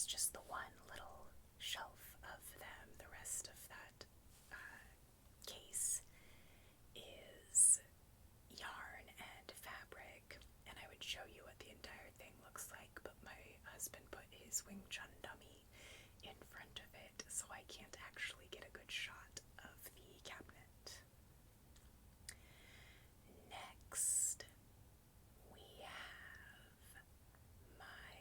is just the one little shelf of them. The rest of that case is yarn and fabric, and I would show you what the entire thing looks like, but my husband put his Wing Chun dummy in front of it, so I can't actually get a good shot of the cabinet. Next, we have my,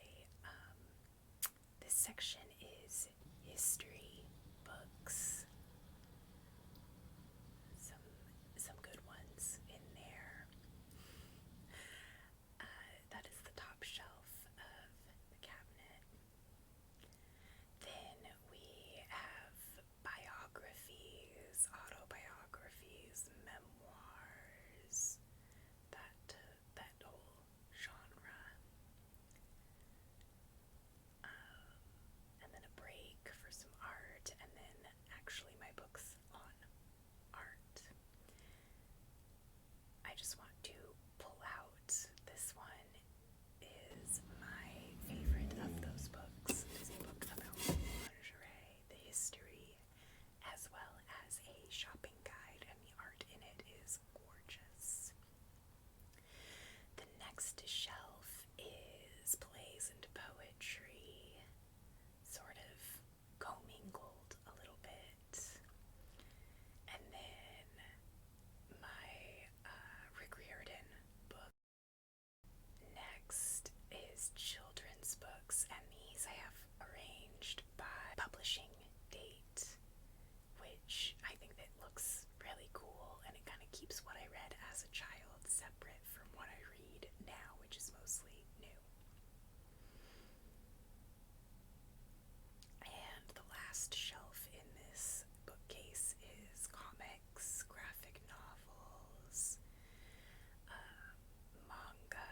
this section is history books. Some good ones in there. That is the top shelf of the cabinet. Then we have biographies, autobiographies, memoirs, that whole genre. And then a break for some art, and then actually my books on art. I just want to pull out, this one is my favorite of those books. It is a book about lingerie, the history, as well as a shopping guide, and the art in it is gorgeous. The next shelf is plays and poetry, sort of commingled a little bit. And then my Rick Riordan book. Next is children's books, and these I have arranged by publishing date, which I think that looks really cool, and it kind of keeps what I read as a child separate from what I read now, which is mostly new. And the last shelf in this bookcase is comics, graphic novels, manga.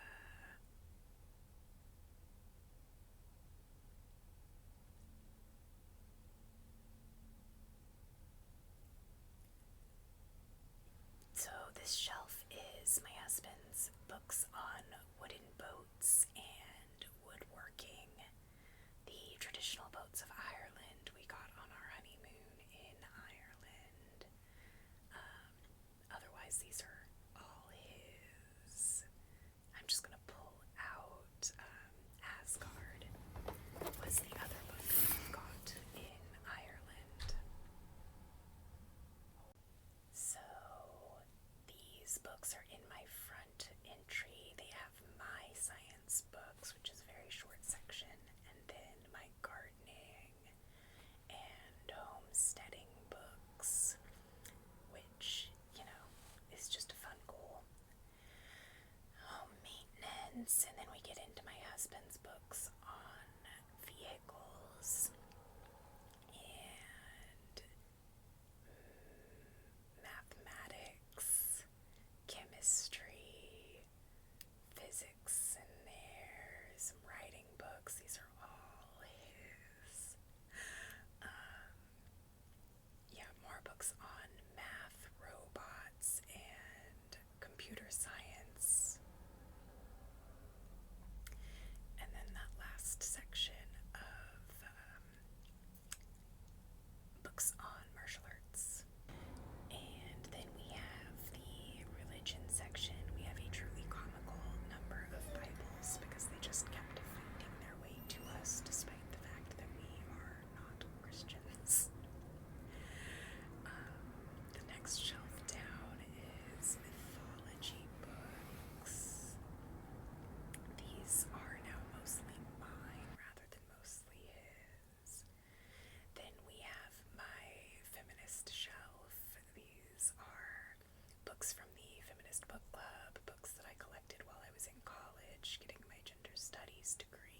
So this shelf is my husband's books on wooden boats and woodworking, the traditional boats of Ireland we got on our honeymoon in Ireland. Otherwise, these are all his. I'm just gonna pull out Asgard was the other book we got in Ireland. So these books are in my front entry. They have my science books, which is a very short section, and then my gardening and homesteading books, which, is just a fun goal. Home maintenance, and then we get into my husband's books on vehicles and mathematics, chemistry, physics in there, some writing books. These are all his. More books on math, robots, and computer science. And then that last section of books on martial arts. And then we have the religion section. We have a truly comical number of Bibles because they just kept finding their way to us despite the fact that we are not Christians. The next shelf down is mythology books. These are now mostly mine rather than mostly his. Then we have my feminist shelf. These are books from the Feminist Book Club, books that I collected while I was in college getting my gender studies degree.